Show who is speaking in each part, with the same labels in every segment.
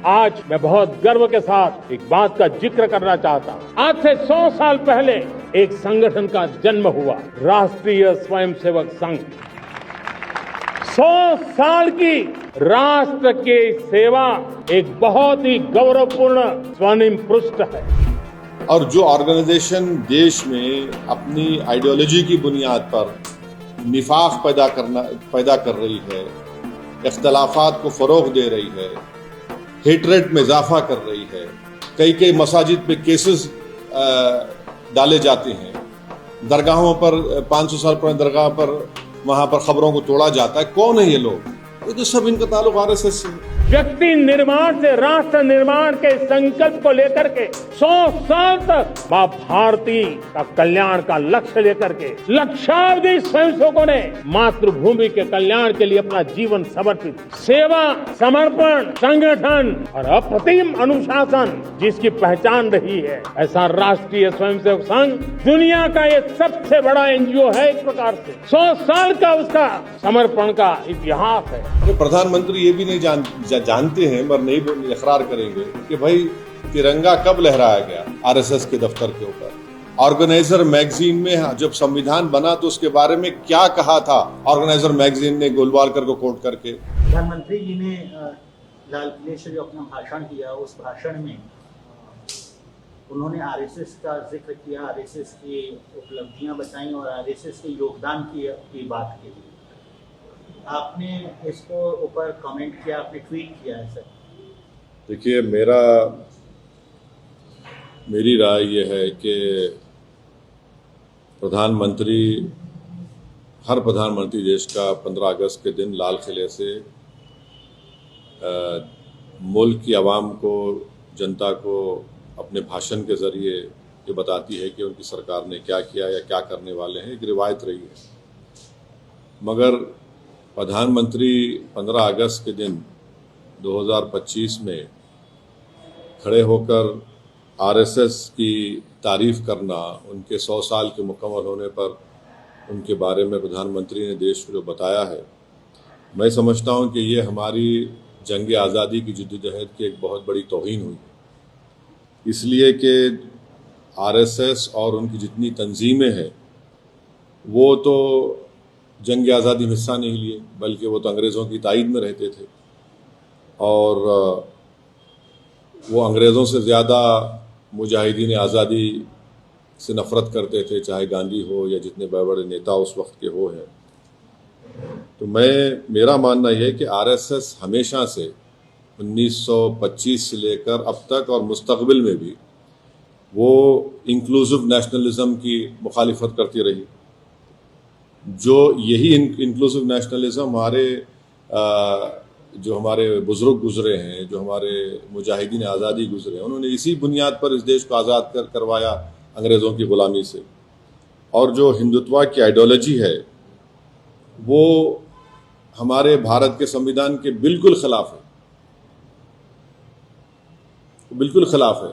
Speaker 1: आज मैं बहुत गर्व के साथ एक बात का जिक्र करना चाहता हूँ। आज से 100 साल पहले एक संगठन का जन्म हुआ, राष्ट्रीय स्वयंसेवक संघ। 100 साल की राष्ट्र की सेवा एक बहुत ही गौरवपूर्ण स्वर्णिम पृष्ठ है।
Speaker 2: और जो ऑर्गेनाइजेशन देश में अपनी आइडियोलॉजी की बुनियाद पर निफाक पैदा कर रही है, इख्तलाफात को फरोग दे रही है, हेटरेट में इजाफा कर रही है, कई मसाजिद पे केसेस डाले जाते हैं, दरगाहों पर 500 साल पुरानी दरगाह पर वहां पर खबरों को तोड़ा जाता है। कौन है ये लोग? ये तो सब इनका ताल्लुक आरएसएस से।
Speaker 1: व्यक्ति निर्माण से राष्ट्र निर्माण के संकल्प को लेकर के 100 साल तक मां भारती का कल्याण का लक्ष्य लेकर के लक्षावधि स्वयंसेवकों ने मातृभूमि के कल्याण के लिए अपना जीवन समर्पित। सेवा, समर्पण, संगठन और अप्रतिम अनुशासन जिसकी पहचान रही है, ऐसा राष्ट्रीय स्वयंसेवक संघ दुनिया का ये सबसे बड़ा एनजीओ है। एक प्रकार से 100 साल का उसका समर्पण का इतिहास है।
Speaker 2: तो प्रधानमंत्री ये भी नहीं जानते हैं, मगर नहीं इकरार करेंगे कि भाई तिरंगा कब लहराया गया आरएसएस के दफ्तर के ऊपर। ऑर्गेनाइजर मैगजीन में जब संविधान बना तो उसके बारे में क्या कहा था ऑर्गेनाइजर मैगजीन ने गोलवालकर को कोट करके।
Speaker 3: प्रधानमंत्री जी ने लाल किले से जो अपना भाषण किया, उस भाषण में उन्होंने आरएसएस का जिक्र किया, आरएसएस की उपलब्धियां बताई और आरएसएस के योगदान की बात की। आपने इसको ऊपर कमेंट किया, आपने ट्वीट किया है सर।
Speaker 2: देखिए, मेरी राय ये है कि हर प्रधानमंत्री देश का 15 अगस्त के दिन लाल किले से मुल्क की आवाम को, जनता को अपने भाषण के जरिए ये बताती है कि उनकी सरकार ने क्या किया या क्या करने वाले हैं। एक रिवायत रही है। मगर प्रधानमंत्री 15 अगस्त के दिन 2025 में खड़े होकर आरएसएस की तारीफ करना, उनके 100 साल के मुकम्मल होने पर उनके बारे में प्रधानमंत्री ने देश को जो बताया है, मैं समझता हूं कि ये हमारी जंग आज़ादी की जद्दोजहद की एक बहुत बड़ी तौहीन हुई। इसलिए कि आरएसएस और उनकी जितनी तंजीमें हैं वो तो जंग आज़ादी में हिस्सा नहीं लिए, बल्कि वो तो अंग्रेज़ों की ताईद में रहते थे और वो अंग्रेज़ों से ज़्यादा मुजाहिदीन आज़ादी से नफ़रत करते थे, चाहे गांधी हो या जितने बड़े बड़े नेता उस वक्त के हो हैं। तो मेरा मानना यह है कि आरएसएस हमेशा से 1925 से लेकर अब तक और मुस्तक़बिल में भी वो इंक्लूसिव नेशनलिज्म की मुखालिफत करती रही। जो यही इंक्लूसिव नेशनलिज्म जो हमारे बुजुर्ग गुजरे हैं, जो हमारे मुजाहिदीन आज़ादी गुजरे हैं, उन्होंने इसी बुनियाद पर इस देश को आज़ाद करवाया अंग्रेज़ों की ग़ुलामी से। और जो हिंदुत्व की आइडियोलॉजी है वो हमारे भारत के संविधान के बिल्कुल खिलाफ है, बिल्कुल खिलाफ है।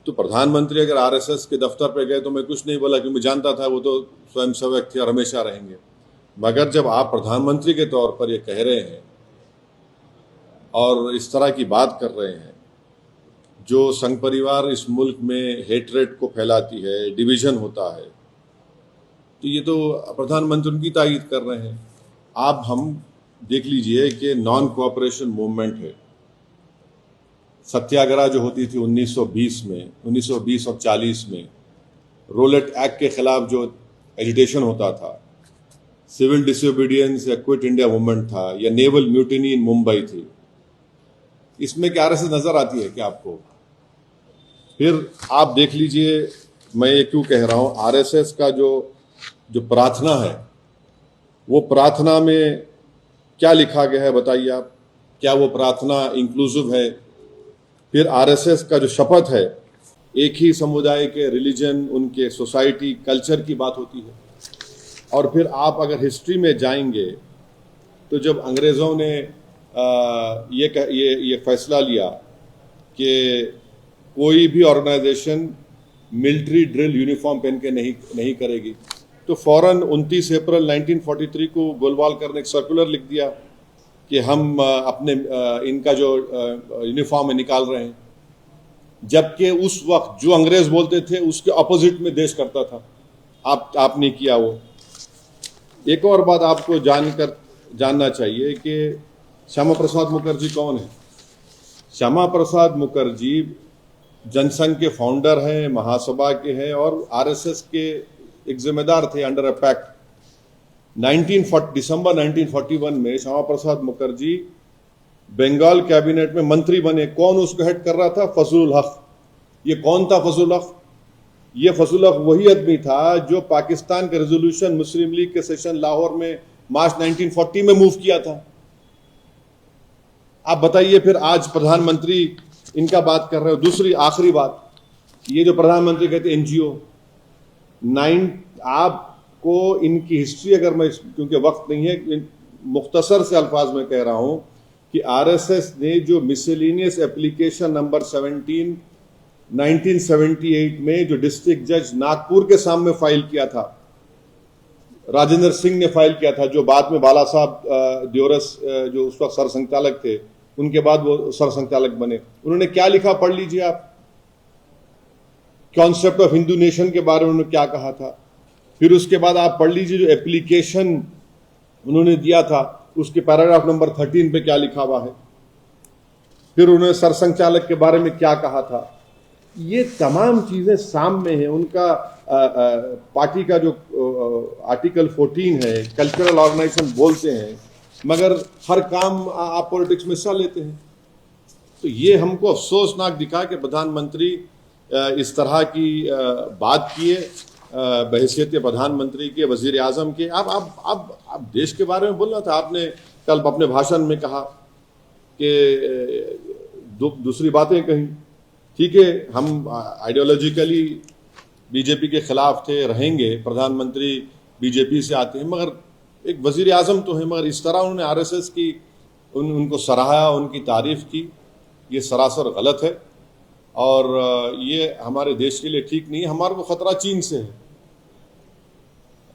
Speaker 2: तो प्रधानमंत्री अगर आरएसएस के दफ्तर पे गए तो मैं कुछ नहीं बोला, क्योंकि मैं जानता था वो तो स्वयंसेवक थे और हमेशा रहेंगे। मगर जब आप प्रधानमंत्री के तौर पर ये कह रहे हैं और इस तरह की बात कर रहे हैं, जो संघ परिवार इस मुल्क में हेटरेट को फैलाती है, डिवीजन होता है, तो ये तो प्रधानमंत्री उनकी तायीद कर रहे हैं। आप हम देख लीजिए कि नॉन कोऑपरेशन मूवमेंट है। सत्याग्रह जो होती थी 1920 और 40 में, रोलेट एक्ट के खिलाफ जो एजिटेशन होता था, सिविल डिसोबीडियंस या क्विट इंडिया मूवमेंट था, या नेवल म्यूटिनी इन मुंबई थी, इसमें क्या आरएसएस नजर आती है क्या आपको? फिर आप देख लीजिए, मैं ये क्यों कह रहा हूं, आरएसएस का जो प्रार्थना है, वो प्रार्थना में क्या लिखा गया है बताइए आप? क्या वो प्रार्थना इंक्लूसिव है? फिर आरएसएस का जो शपथ है, एक ही समुदाय के, रिलीजन, उनके सोसाइटी, कल्चर की बात होती है। और फिर आप अगर हिस्ट्री में जाएंगे तो जब अंग्रेज़ों ने ये फैसला लिया कि कोई भी ऑर्गेनाइजेशन मिलिट्री ड्रिल यूनिफॉर्म पहन के नहीं करेगी, तो फौरन 29 अप्रैल 1943 को गोलवालकर ने एक सर्कुलर लिख दिया कि हम अपने इनका जो यूनिफॉर्म है निकाल रहे हैं, जबकि उस वक्त जो अंग्रेज बोलते थे उसके अपोजिट में देश करता था। आपने किया वो। एक और बात आपको जानना चाहिए कि श्यामा प्रसाद मुखर्जी कौन है। श्यामा प्रसाद मुखर्जी जनसंघ के फाउंडर हैं, महासभा के हैं और आरएसएस के एक जिम्मेदार थे अंडर अ पैक्ट। दिसंबर 1941 में श्यामा प्रसाद मुखर्जी बंगाल कैबिनेट में मंत्री बने। कौन उसको हेड कर रहा था? फजलुल हक। ये कौन था फजलुल हक? ये फजलुल हक वही आदमी था जो पाकिस्तान के रेजोल्यूशन मुस्लिम लीग के सेशन लाहौर में मार्च 1940 में मूव किया था। आप बताइए फिर आज प्रधानमंत्री इनका बात कर रहे हो। दूसरी आखिरी बात, ये जो प्रधानमंत्री कहते एनजीओ, आपको इनकी हिस्ट्री अगर मैं, क्योंकि वक्त नहीं है, मुख्तसर से अल्फाज में कह रहा हूं कि आरएसएस ने जो मिसलेनियस एप्लीकेशन नंबर 17 1978 में जो डिस्ट्रिक्ट जज नागपुर के सामने फाइल किया था, राजेंद्र सिंह ने फाइल किया था, जो बाद में बाला साहब दियोरस जो उस वक्त सरसंघचालक थे, उनके बाद वो सरसंघचालक बने। उन्होंने क्या लिखा पढ़ लीजिए आप। कॉन्सेप्ट ऑफ हिंदू नेशन के बारे में उन्होंने क्या कहा था। फिर उसके बाद आप पढ़ लीजिए जो एप्लीकेशन उन्होंने दिया था उसके पैराग्राफ नंबर 13 पे क्या लिखा हुआ है। फिर उन्होंने सरसंघचालक के बारे में क्या कहा था। ये तमाम चीजें सामने हैं। उनका पार्टी का जो आर्टिकल 14 है, कल्चरल ऑर्गेनाइजेशन बोलते हैं, मगर हर काम आप पॉलिटिक्स में हिस्सा लेते हैं। तो ये हमको अफसोसनाक दिखा कि प्रधानमंत्री इस तरह की बात किए बहैसियत प्रधानमंत्री के, वजीर आजम के। आप देश के बारे में बोलना था। आपने कल अपने भाषण में कहा कि दूसरी बातें कही। ठीक है, हम आइडियोलॉजिकली बीजेपी के खिलाफ थे, रहेंगे। प्रधानमंत्री बीजेपी से आते हैं, मगर एक वजीर आजम तो है। मगर इस तरह उन्होंने आरएसएस की उनको सराहा, उनकी तारीफ की, ये सरासर गलत है और ये हमारे देश के लिए ठीक नहीं है। हमारे को खतरा चीन से है।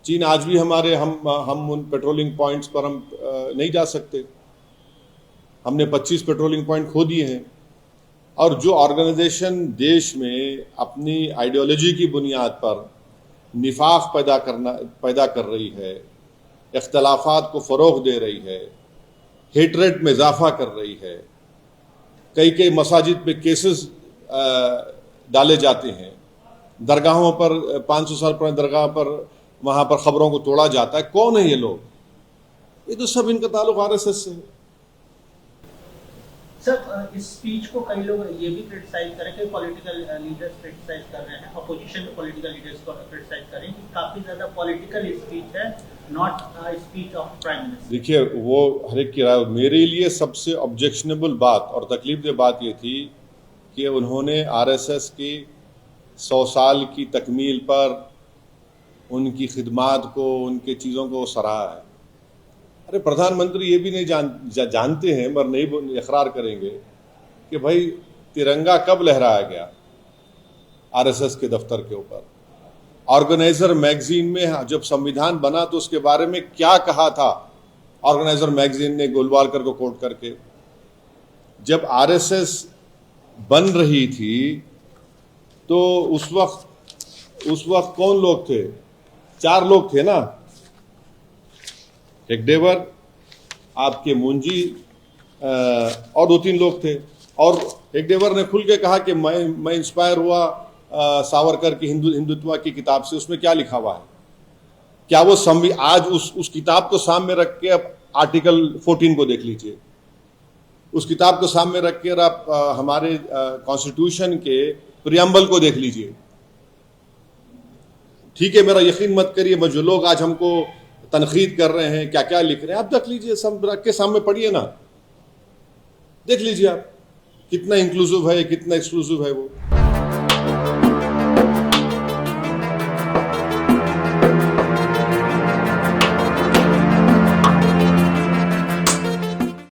Speaker 2: चीन आज भी हमारे हम उन पेट्रोलिंग पॉइंट्स पर हम नहीं जा सकते। हमने 25 पेट्रोलिंग पॉइंट खो दिए हैं। और जो ऑर्गेनाइजेशन देश में अपनी आइडियोलॉजी की बुनियाद पर निफाक पैदा कर रही है, इख्तलाफात को फ़रोग़ दे रही है, हेटरेट में इजाफा कर रही है, कई मसाजिद पे केसेस डाले जाते हैं, दरगाहों पर 500 साल पुरानी दरगाह पर वहाँ पर ख़बरों को तोड़ा जाता है। कौन है ये लोग? ये तो सब इनका ताल्लुक आरएसएस से है।
Speaker 3: सर, इस स्पीच को कई लोग ये भी क्रिटिसाइज करें कि पॉलिटिकल लीडर्स क्रिटिसाइज कर रहे हैं, अपोजिशन के पॉलिटिकल लीडर्स को क्रिटिसाइज करें कि काफी ज्यादा पॉलिटिकल स्पीच है, not speech of prime minister.
Speaker 2: देखिए, वो हर एक की राय। मेरे लिए सबसे ऑब्जेक्शनेबल बात और तकलीफदेह बात ये थी कि उन्होंने आरएसएस की 100 साल की तकमील पर उनकी खिदमात को, उनके चीज़ों को सराहा है। अरे प्रधानमंत्री ये भी नहीं जानते हैं, मगर नहीं इकरार करेंगे कि भाई तिरंगा कब लहराया गया आरएसएस के दफ्तर के ऊपर। ऑर्गेनाइजर मैगजीन में जब संविधान बना तो उसके बारे में क्या कहा था ऑर्गेनाइजर मैगजीन ने, गोलवालकर को कोट करके। जब आरएसएस बन रही थी तो उस वक्त कौन लोग थे? 4 लोग थे ना, हेगडेवर, आपके मुंजी और 2-3 लोग थे। और हेगडेवर ने खुल के कहा कि मैं इंस्पायर हुआ सावरकर की हिंदुत्व की किताब से। उसमें क्या लिखा हुआ है? क्या वो आज उस किताब को सामने रख के अब आर्टिकल 14 को देख लीजिए। उस किताब को सामने रख के आप हमारे कॉन्स्टिट्यूशन के प्रियम्बल को देख लीजिए। ठीक है, मेरा यकीन मत करिए, जो लोग आज हमको तनकीद कर रहे हैं, क्या क्या लिख रहे हैं, आप देख लीजिए, सब रख के सामने पढ़िए ना, देख लीजिए आप कितना इंक्लूसिव है, कितना एक्सक्लूसिव है वो।